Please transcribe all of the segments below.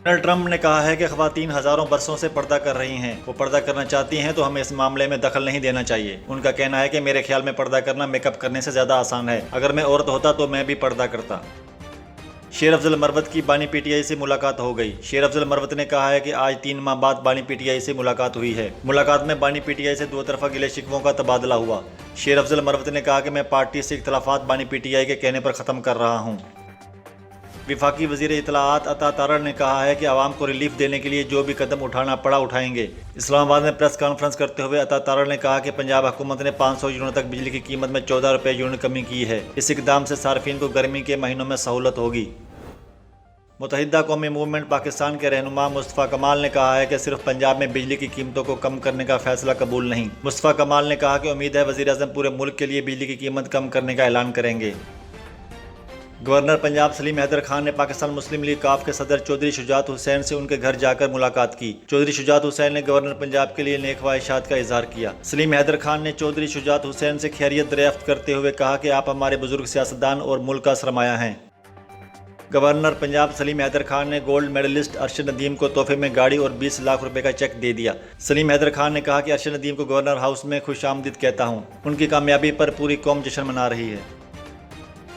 Donald Trump نے کہا ہے کہ خواتین ہزاروں برسوں سے پردہ کر رہی ہیں، وہ پردہ کرنا چاہتی ہیں تو ہمیں اس معاملے میں دخل نہیں دینا چاہیے۔ ان کا کہنا ہے کہ میرے خیال میں پردہ کرنا میک اپ کرنے سے زیادہ آسان ہے، اگر میں عورت ہوتا تو میں بھی پردہ کرتا۔ شیر افضل مروت کی بانی پی ٹی آئی سے ملاقات ہو گئی۔ شیر افضل مروت نے کہا ہے کہ آج 3 ماہ بعد بانی پی ٹی آئی سے ملاقات ہوئی ہے۔ ملاقات میں بانی پی ٹی آئی سے دو طرفہ گلے شکووں کا تبادلہ ہوا۔ شیر افضل مروت نے کہا کہ میں پارٹی سے اختلافات بانی پی ٹی آئی کے کہنے پر ختم کر رہا ہوں۔ وفاقی وزیر اطلاعات عطا تارڑ نے کہا ہے کہ عوام کو ریلیف دینے کے لیے جو بھی قدم اٹھانا پڑا اٹھائیں گے۔ اسلام آباد میں پریس کانفرنس کرتے ہوئے عطا تارڑ نے کہا کہ پنجاب حکومت نے 500 یونٹ تک بجلی کی قیمت میں 14 روپے یونٹ کمی کی ہے۔ اس اقدام سے صارفین کو گرمی کے مہینوں میں سہولت ہوگی۔ متحدہ قومی موومنٹ پاکستان کے رہنما مصطفیٰ کمال نے کہا ہے کہ صرف پنجاب میں بجلی کی قیمتوں کو کم کرنے کا فیصلہ قبول نہیں۔ مصطفیٰ کمال نے کہا کہ امید ہے وزیر اعظم پورے ملک کے لیے بجلی کی قیمت کم کرنے کا اعلان کریں گے۔ گورنر پنجاب سلیم حیدر خان نے پاکستان مسلم لیگ ق کے صدر چودھری شجاعت حسین سے ان کے گھر جا کر ملاقات کی۔ چودھری شجاعت حسین نے گورنر پنجاب کے لیے نیک خواہشات کا اظہار کیا۔ سلیم حیدر خان نے چودھری شجاعت حسین سے خیریت دریافت کرتے ہوئے کہا کہ آپ ہمارے بزرگ سیاستدان اور ملک کا سرمایہ ہیں۔ گورنر پنجاب سلیم حیدر خان نے گولڈ میڈلسٹ ارشد ندیم کو تحفے میں گاڑی اور 20 لاکھ روپے کا چیک دے دیا۔ سلیم حیدر خان نے کہا کہ ارشد ندیم کو گورنر ہاؤس میں خوش آمدید کہتا ہوں۔ ان کی کامیابی پر پوری قوم جشن منا رہی ہے۔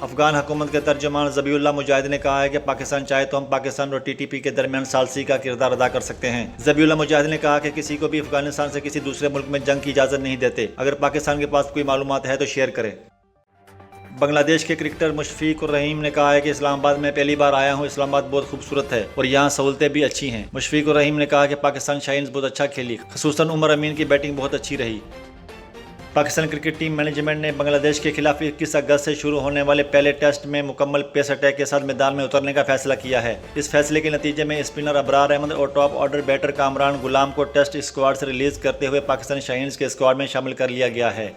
افغان حکومت کے ترجمان ذبیح اللہ مجاہد نے کہا ہے کہ پاکستان چاہے تو ہم پاکستان اور ٹی ٹی پی کے درمیان ثالثی کا کردار ادا کر سکتے ہیں۔ ذبیح اللہ مجاہد نے کہا کہ کسی کو بھی افغانستان سے کسی دوسرے ملک میں جنگ کی اجازت نہیں دیتے۔ اگر پاکستان کے پاس کوئی معلومات ہے تو شیئر کرے۔ بنگلہ دیش کے کرکٹر مشفیق الرحیم نے کہا ہے کہ اسلام آباد میں پہلی بار آیا ہوں، اسلام آباد بہت خوبصورت ہے اور یہاں سہولتیں بھی اچھی ہیں۔ مشفیق الرحیم نے کہا کہ پاکستان شائنز بہت اچھا کھیلی، خصوصاً عمر امین کی بیٹنگ بہت اچھی رہی۔ پاکستان کرکٹ ٹیم مینجمنٹ نے بنگلہ دیش کے خلاف 21 اگست سے شروع ہونے والے پہلے ٹیسٹ میں مکمل پیس اٹیک کے ساتھ میدان میں اترنے کا فیصلہ کیا ہے۔ اس فیصلے کے نتیجے میں اسپنر ابرار احمد اور top order better Kamran Ghulam کو ٹیسٹ اسکواڈ سے ریلیز کرتے ہوئے پاکستانی شاہینز کے اسکواڈ میں شامل کر لیا گیا ہے۔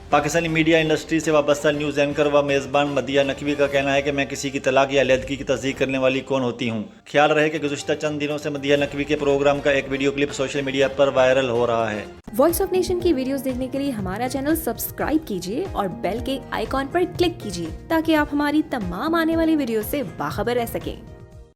پاکستانی میڈیا انڈسٹری سے وابستہ نیوز اینکر و میزبان مدیحہ نقوی کا کہنا ہے کہ میں کسی کی طلاق یا علیحدگی کی تصدیق کرنے والی کون ہوتی ہوں۔ خیال رہے کہ گزشتہ چند دنوں سے مدیحہ نقوی کے پروگرام کا ایک ویڈیو کلپ سوشل میڈیا پر وائرل ہو رہا ہے۔ وائس آف نیشن کی ویڈیوز دیکھنے کے لیے ہمارا چینل سبسکرائب کیجیے اور بیل کے آئیکن پر کلک کیجیے تاکہ آپ ہماری تمام آنے والی ویڈیوز سے باخبر رہ سکیں۔